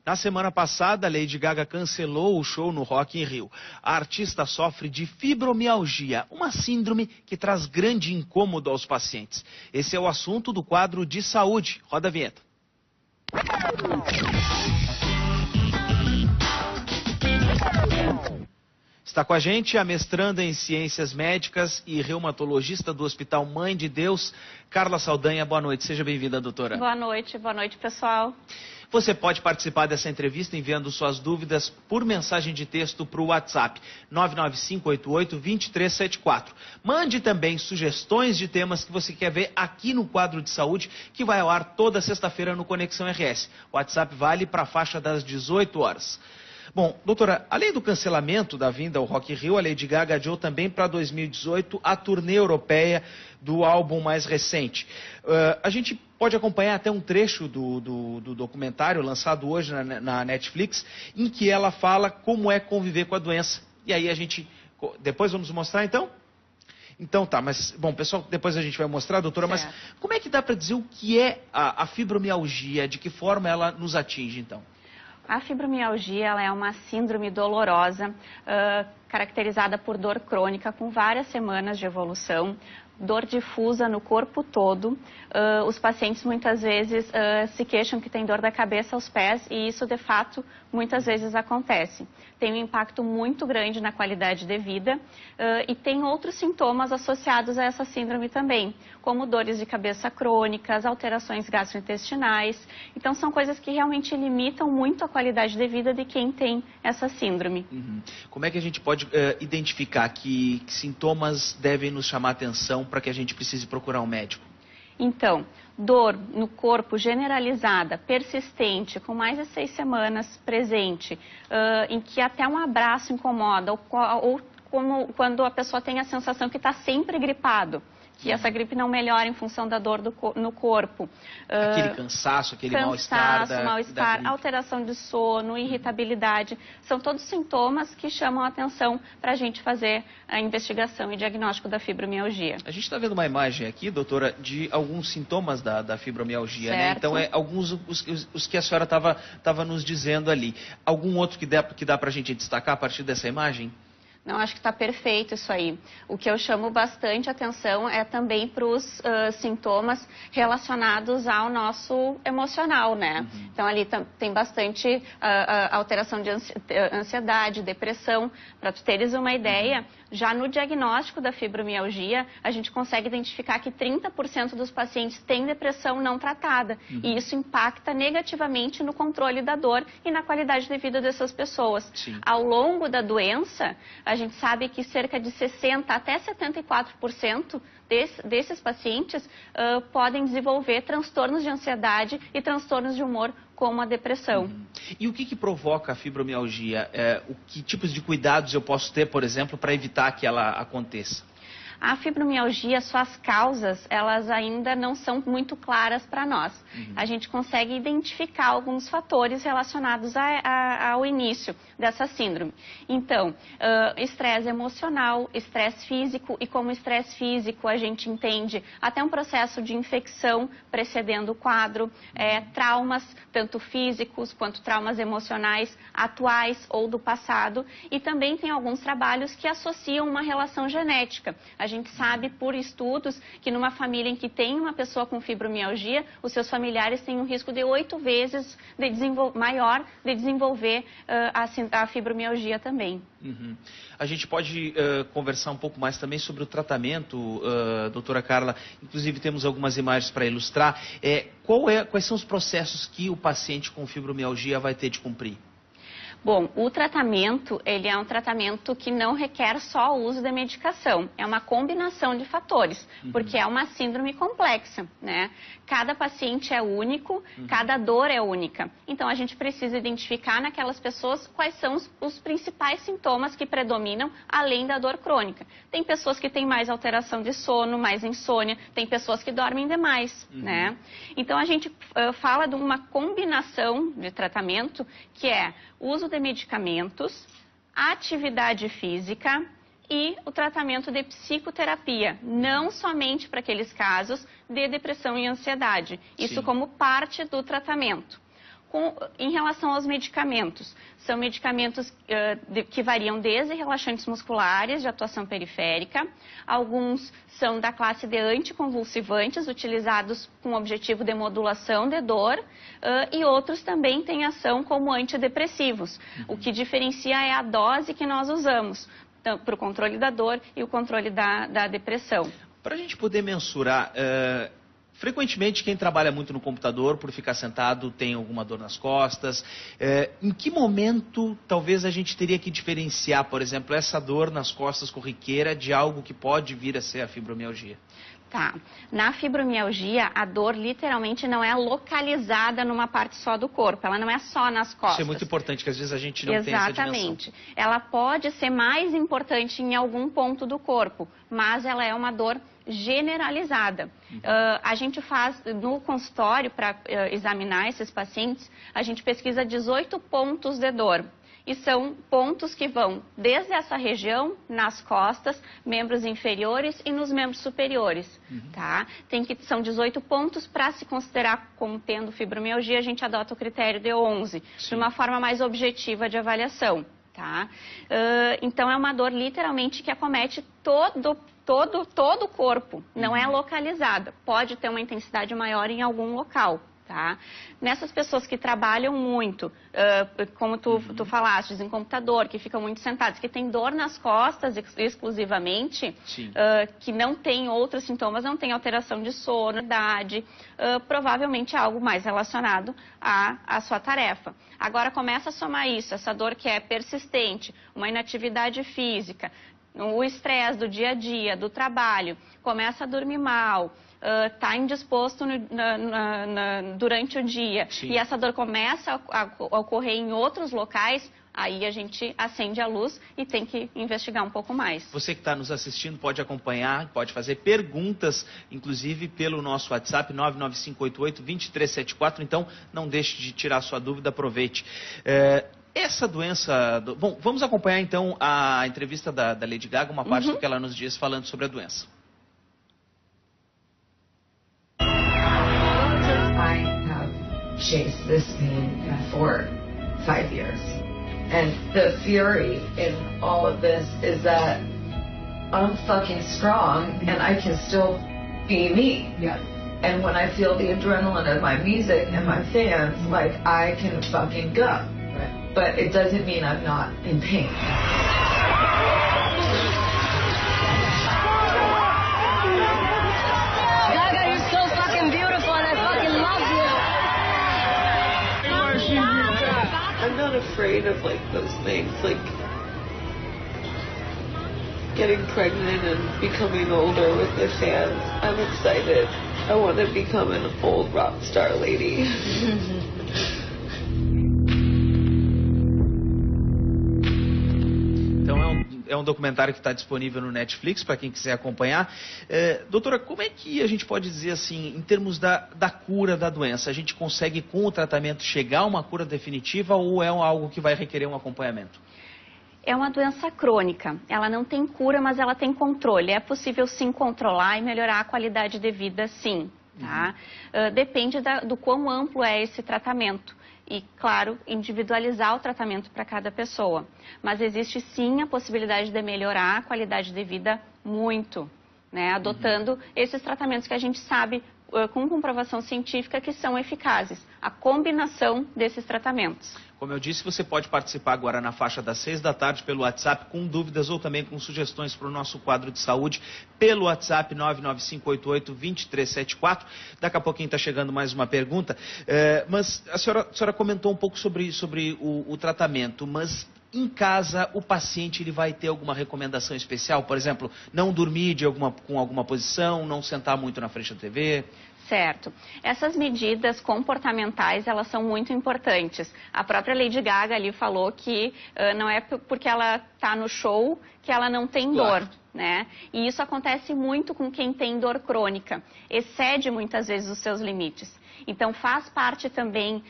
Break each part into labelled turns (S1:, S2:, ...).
S1: Na semana passada, a Lady Gaga cancelou o show no Rock in Rio. A artista sofre de fibromialgia, uma síndrome que traz grande incômodo aos pacientes. Esse é o assunto do quadro de saúde. Roda a vinheta. Está com a gente a mestranda em Ciências Médicas e reumatologista do Hospital Mãe de Deus, Carla Saldanha. Boa noite, seja bem-vinda, doutora.
S2: Boa noite pessoal.
S1: Você pode participar dessa entrevista enviando suas dúvidas por mensagem de texto para o WhatsApp 99588-2374. Mande também sugestões de temas que você quer ver aqui no quadro de saúde, que vai ao ar toda sexta-feira no Conexão RS. O WhatsApp vale para a faixa das 18 horas. Bom, doutora, além do cancelamento da vinda ao Rock in Rio, a Lady Gaga adiou também para 2018 a turnê europeia do álbum mais recente. A gente pode acompanhar até um trecho do documentário lançado hoje na Netflix, em que ela fala como é conviver com a doença. E aí a gente... Depois vamos mostrar, então? Então tá, mas, bom, pessoal, depois a gente vai mostrar, doutora,
S2: certo.
S1: Mas como é que dá para dizer o que é a fibromialgia, de que forma ela nos atinge, então?
S2: A fibromialgia ela é uma síndrome dolorosa, caracterizada por dor crônica com várias semanas de evolução, dor difusa no corpo todo. Os pacientes muitas vezes se queixam que tem dor da cabeça aos pés e isso de fato muitas vezes acontece. Tem um impacto muito grande na qualidade de vida e tem outros sintomas associados a essa síndrome também, como dores de cabeça crônicas, alterações gastrointestinais. Então são coisas que realmente limitam muito a qualidade de vida de quem tem essa síndrome.
S1: Uhum. Como é que a gente pode identificar que sintomas devem nos chamar a atenção para que a gente precise procurar um médico?
S2: Então, dor no corpo generalizada, persistente, com mais de 6 semanas presente, em que até um abraço incomoda, ou como quando a pessoa tem a sensação que está sempre gripado, que essa gripe não melhora em função da dor no corpo.
S1: Aquele cansaço, aquele mal-estar
S2: alteração de sono, irritabilidade, são todos sintomas que chamam a atenção para a gente fazer a investigação e diagnóstico da fibromialgia.
S1: A gente está vendo uma imagem aqui, doutora, de alguns sintomas da fibromialgia,
S2: certo.
S1: Né? Então, alguns os que a senhora estava nos dizendo ali. Algum outro que dá para a gente destacar a partir dessa imagem?
S2: Não, acho que está perfeito isso aí. O que eu chamo bastante atenção é também para os sintomas relacionados ao nosso emocional, né? Uhum. Então ali tem bastante alteração de ansiedade, depressão. Para tu teres uma ideia, já no diagnóstico da fibromialgia, a gente consegue identificar que 30% dos pacientes têm depressão não tratada. Uhum. E isso impacta negativamente no controle da dor e na qualidade de vida dessas pessoas.
S1: Sim.
S2: Ao longo da doença, a gente sabe que cerca de 60% até 74% desses pacientes podem desenvolver transtornos de ansiedade e transtornos de humor, como a depressão.
S1: Uhum. E o que provoca a fibromialgia? Que tipos de cuidados eu posso ter, por exemplo, para evitar que ela aconteça?
S2: A fibromialgia, suas causas, elas ainda não são muito claras para nós. Uhum. A gente consegue identificar alguns fatores relacionados ao início dessa síndrome. Então, estresse emocional, estresse físico, e como estresse físico a gente entende até um processo de infecção precedendo o quadro, traumas, tanto físicos quanto traumas emocionais atuais ou do passado, e também tem alguns trabalhos que associam uma relação genética. A gente sabe por estudos que numa família em que tem uma pessoa com fibromialgia, os seus familiares têm um risco de 8 vezes maior de desenvolver a fibromialgia também.
S1: Uhum. A gente pode conversar um pouco mais também sobre o tratamento, doutora Carla. Inclusive temos algumas imagens para ilustrar. Quais são os processos que o paciente com fibromialgia vai ter de cumprir?
S2: Bom, o tratamento, ele é um tratamento que não requer só o uso da medicação. É uma combinação de fatores, porque é uma síndrome complexa, né? Cada paciente é único, cada dor é única. Então, a gente precisa identificar naquelas pessoas quais são os principais sintomas que predominam, além da dor crônica. Tem pessoas que têm mais alteração de sono, mais insônia, tem pessoas que dormem demais, né? Então, a gente fala de uma combinação de tratamento que é uso de medicamentos, atividade física e o tratamento de psicoterapia, não somente para aqueles casos de depressão e ansiedade, isso como parte do tratamento. Em relação aos medicamentos, são medicamentos que variam desde relaxantes musculares de atuação periférica, alguns são da classe de anticonvulsivantes, utilizados com o objetivo de modulação de dor, e outros também têm ação como antidepressivos. O que diferencia é a dose que nós usamos para o controle da dor e o controle da depressão.
S1: Para a gente poder mensurar... Frequentemente, quem trabalha muito no computador, por ficar sentado, tem alguma dor nas costas. Em que momento, talvez, a gente teria que diferenciar, por exemplo, essa dor nas costas corriqueira de algo que pode vir a ser a fibromialgia?
S2: Tá. Na fibromialgia, a dor literalmente não é localizada numa parte só do corpo. Ela não é só nas costas.
S1: Isso é muito importante, que às vezes a gente não tem essa dimensão.
S2: Exatamente. Ela pode ser mais importante em algum ponto do corpo, mas ela é uma dor generalizada. A gente faz, no consultório, para examinar esses pacientes, a gente pesquisa 18 pontos de dor. E são pontos que vão desde essa região, nas costas, membros inferiores e nos membros superiores, tá? São 18 pontos. Para se considerar como tendo fibromialgia, a gente adota o critério de 11, de uma forma mais objetiva de avaliação, tá? Então, é uma dor literalmente que acomete todo o corpo, não é localizada. Pode ter uma intensidade maior em algum local. Tá? Nessas pessoas que trabalham muito, como tu falaste, em computador, que ficam muito sentados, que tem dor nas costas exclusivamente, que não tem outros sintomas, não tem alteração de sono, idade, provavelmente é algo mais relacionado à sua tarefa. Agora começa a somar isso, essa dor que é persistente, uma inatividade física, o estresse do dia a dia, do trabalho, começa a dormir mal, está indisposto durante o dia, e essa dor começa a ocorrer em outros locais, aí a gente acende a luz e tem que investigar um pouco mais.
S1: Você que está nos assistindo pode acompanhar, pode fazer perguntas, inclusive pelo nosso WhatsApp 99588-2374, então não deixe de tirar sua dúvida, aproveite. Essa doença... Bom, vamos acompanhar então a entrevista da Lady Gaga, uma parte do que ela nos diz falando sobre a doença.
S3: Chased this pain for 5 years. And the fury in all of this is that I'm fucking strong and I can still be me. Yeah. And when I feel the adrenaline of my music and my fans, like, I can fucking go. Right. But it doesn't mean I'm not in pain.
S4: Gaga, you're so fucking beautiful and I fucking love you.
S3: I'm not afraid of, like, those things, like getting pregnant and becoming older with the fans. I'm excited. I want to become an old rock star lady.
S1: Então é um documentário que está disponível no Netflix para quem quiser acompanhar. Doutora, como é que a gente pode dizer assim, em termos da cura da doença? A gente consegue com o tratamento chegar a uma cura definitiva ou é algo que vai requerer um acompanhamento?
S2: É uma doença crônica, ela não tem cura, mas ela tem controle. É possível sim controlar e melhorar a qualidade de vida, sim. Tá? Depende do quão amplo é esse tratamento. E, claro, individualizar o tratamento para cada pessoa. Mas existe sim a possibilidade de melhorar a qualidade de vida muito, né? Adotando esses tratamentos que a gente sabe com comprovação científica que são eficazes. A combinação desses tratamentos.
S1: Como eu disse, você pode participar agora na faixa das 6 da tarde pelo WhatsApp com dúvidas ou também com sugestões para o nosso quadro de saúde pelo WhatsApp 99588-2374. Daqui a pouquinho está chegando mais uma pergunta, mas a senhora comentou um pouco sobre o tratamento, mas em casa o paciente ele vai ter alguma recomendação especial? Por exemplo, não dormir com alguma posição, não sentar muito na frente da TV?
S2: Certo. Essas medidas comportamentais, elas são muito importantes. A própria Lady Gaga ali falou que não é porque ela está no show que ela não tem dor, né? E isso acontece muito com quem tem dor crônica. Excede muitas vezes os seus limites. Então, faz parte também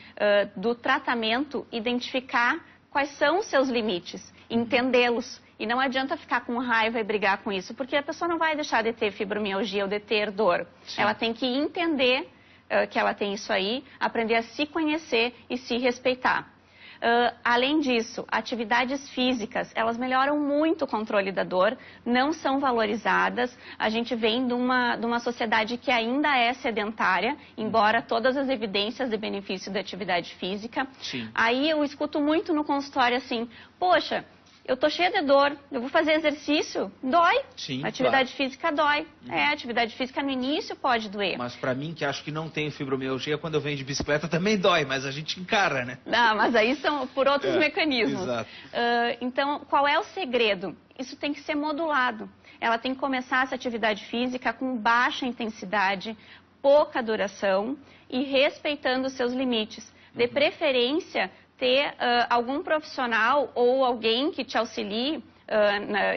S2: do tratamento identificar quais são os seus limites, entendê-los. E não adianta ficar com raiva e brigar com isso, porque a pessoa não vai deixar de ter fibromialgia ou de ter dor. Sim. Ela tem que entender que ela tem isso aí, aprender a se conhecer e se respeitar. Além disso, atividades físicas, elas melhoram muito o controle da dor, não são valorizadas. A gente vem de uma sociedade que ainda é sedentária, embora todas as evidências de benefício da atividade física.
S1: Sim.
S2: Aí eu escuto muito no consultório assim, poxa, eu tô cheia de dor, eu vou fazer exercício, dói.
S1: Sim,
S2: atividade física dói. Atividade física no início pode doer.
S1: Mas para mim, que acho que não tenho fibromialgia, quando eu venho de bicicleta também dói, mas a gente encara, né?
S2: Não, mas aí são por outros mecanismos.
S1: Exato.
S2: Então, qual é o segredo? Isso tem que ser modulado. Ela tem que começar essa atividade física com baixa intensidade, pouca duração e respeitando os seus limites. De preferência, ter algum profissional ou alguém que te auxilie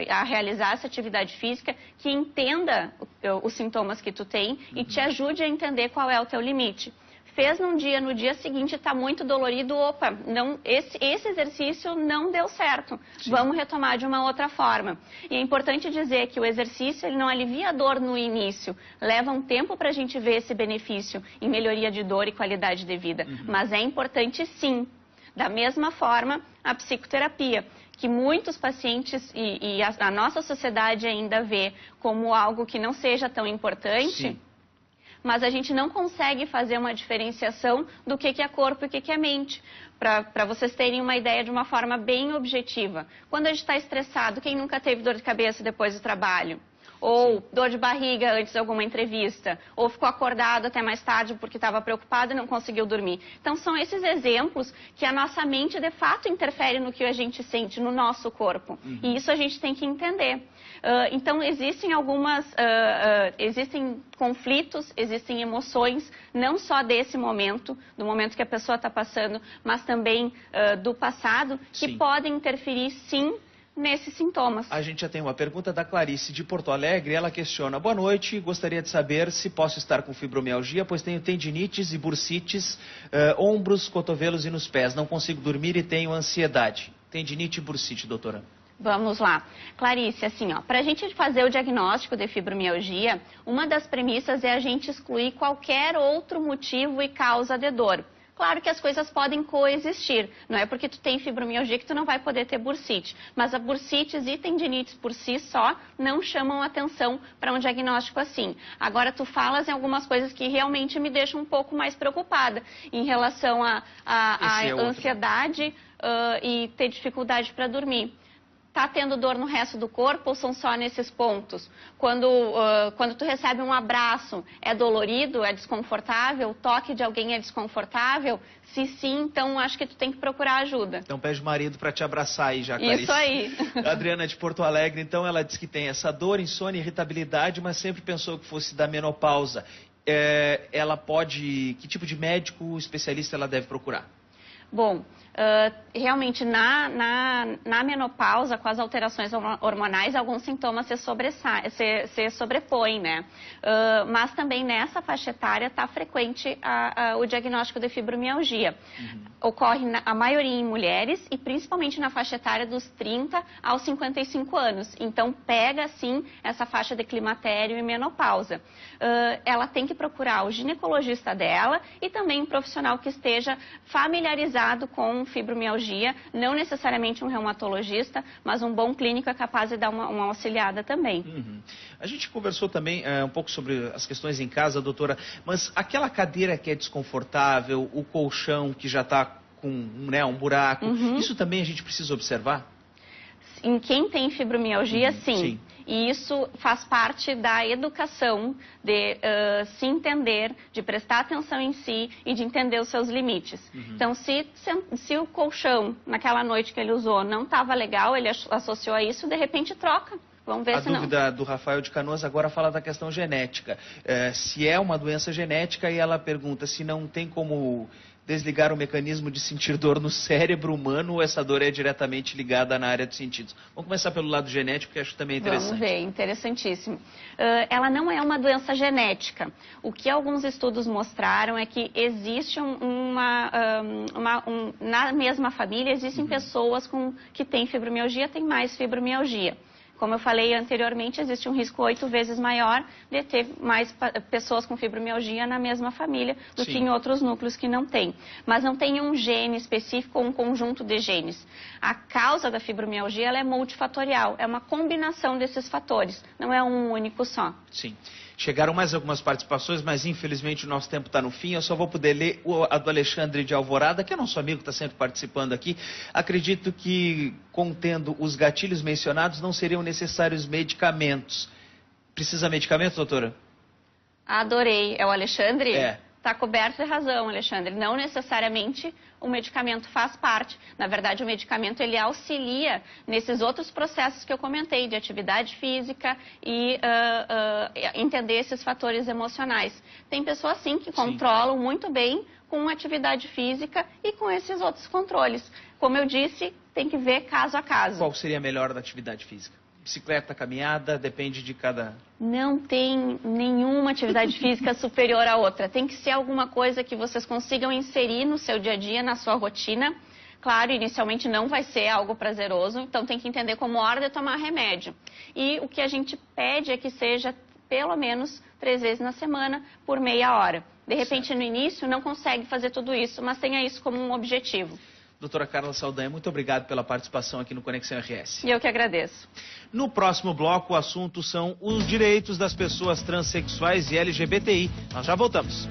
S2: a realizar essa atividade física, que entenda os sintomas que tu tem e te ajude a entender qual é o teu limite. Fez num dia, no dia seguinte está muito dolorido, opa, não, esse exercício não deu certo, vamos retomar de uma outra forma. E é importante dizer que o exercício ele não alivia a dor no início, leva um tempo para a gente ver esse benefício em melhoria de dor e qualidade de vida, mas é importante sim. Da mesma forma, a psicoterapia, que muitos pacientes e a nossa sociedade ainda vê como algo que não seja tão importante,
S1: Sim.
S2: mas a gente não consegue fazer uma diferenciação do que é corpo e o que é mente. Para vocês terem uma ideia de uma forma bem objetiva. Quando a gente está estressado, quem nunca teve dor de cabeça depois do trabalho? Ou dor de barriga antes de alguma entrevista, ou ficou acordado até mais tarde porque estava preocupado e não conseguiu dormir. Então, são esses exemplos que a nossa mente, de fato, interfere no que a gente sente, no nosso corpo. E isso a gente tem que entender. Então, existem existem conflitos, existem emoções, não só desse momento, do momento que a pessoa está passando, mas também do passado, que podem interferir, sim, nesses sintomas.
S1: A gente já tem uma pergunta da Clarice de Porto Alegre. Ela questiona: boa noite, gostaria de saber se posso estar com fibromialgia, pois tenho tendinites e bursites, ombros, cotovelos e nos pés. Não consigo dormir e tenho ansiedade. Tendinite e bursite, doutora.
S2: Vamos lá. Clarice, assim, para a gente fazer o diagnóstico de fibromialgia, uma das premissas é a gente excluir qualquer outro motivo e causa de dor. Claro que as coisas podem coexistir, não é porque tu tem fibromialgia que tu não vai poder ter bursite, mas a bursites e tendinites por si só não chamam atenção para um diagnóstico assim. Agora tu falas em algumas coisas que realmente me deixam um pouco mais preocupada em relação à ansiedade e ter dificuldade para dormir. Está tendo dor no resto do corpo ou são só nesses pontos? Quando tu recebe um abraço, é dolorido, é desconfortável? O toque de alguém é desconfortável? Se sim, então acho que tu tem que procurar ajuda.
S1: Então pede o marido para te abraçar aí já, Clarice.
S2: Isso aí.
S1: Adriana de Porto Alegre, então ela diz que tem essa dor, insônia, irritabilidade, mas sempre pensou que fosse da menopausa. Ela pode... Que tipo de médico especialista ela deve procurar?
S2: Bom, realmente na menopausa, com as alterações hormonais, alguns sintomas se sobrepõem, né? Mas também nessa faixa etária está frequente o diagnóstico de fibromialgia. Ocorre a maioria em mulheres e principalmente na faixa etária dos 30 aos 55 anos. Então pega sim essa faixa de climatério e menopausa. Ela tem que procurar o ginecologista dela e também um profissional que esteja familiarizado com fibromialgia, não necessariamente um reumatologista, mas um bom clínico é capaz de dar uma auxiliada também.
S1: A gente conversou também um pouco sobre as questões em casa, doutora, mas aquela cadeira que é desconfortável, o colchão que já está com um buraco, isso também a gente precisa observar?
S2: Em quem tem fibromialgia, sim. E isso faz parte da educação, de se entender, de prestar atenção em si e de entender os seus limites. Então, se o colchão, naquela noite que ele usou, não estava legal, ele associou a isso, de repente troca. Vamos ver se não. A
S1: dúvida do Rafael de Canoas agora fala da questão genética. Se é uma doença genética, e ela pergunta se não tem como desligar o mecanismo de sentir dor no cérebro humano ou essa dor é diretamente ligada na área dos sentidos. Vamos começar pelo lado genético, que acho também interessante.
S2: Vamos ver, interessantíssimo. Ela não é uma doença genética. O que alguns estudos mostraram é que existe na mesma família, existem pessoas que têm fibromialgia, têm mais fibromialgia. Como eu falei anteriormente, existe um risco 8 vezes maior de ter mais pessoas com fibromialgia na mesma família do que em outros núcleos que não tem. Mas não tem um gene específico ou um conjunto de genes. A causa da fibromialgia ela é multifatorial, é uma combinação desses fatores, não é um único só.
S1: Sim. Chegaram mais algumas participações, mas infelizmente o nosso tempo está no fim. Eu só vou poder ler a do Alexandre de Alvorada, que é nosso amigo, está sempre participando aqui. Acredito que, contendo os gatilhos mencionados, não seriam necessários medicamentos. Precisa medicamento, doutora?
S2: Adorei. É o Alexandre?
S1: É.
S2: Está coberto de razão, Alexandre. Não necessariamente o medicamento faz parte. Na verdade, o medicamento ele auxilia nesses outros processos que eu comentei, de atividade física e entender esses fatores emocionais. Tem pessoas, sim, que controlam muito bem com atividade física e com esses outros controles. Como eu disse, tem que ver caso a caso.
S1: Qual seria a melhor da atividade física? Bicicleta, caminhada, depende de cada...
S2: Não tem nenhuma atividade física superior à outra. Tem que ser alguma coisa que vocês consigam inserir no seu dia a dia, na sua rotina. Claro, inicialmente não vai ser algo prazeroso, então tem que entender como hora de tomar remédio. E o que a gente pede é que seja pelo menos 3 vezes na semana, por meia hora. De repente, no início, não consegue fazer tudo isso, mas tenha isso como um objetivo.
S1: Doutora Carla Saldanha, muito obrigado pela participação aqui no Conexão RS.
S2: E eu que agradeço.
S1: No próximo bloco, o assunto são os direitos das pessoas transexuais e LGBTI. Nós já voltamos.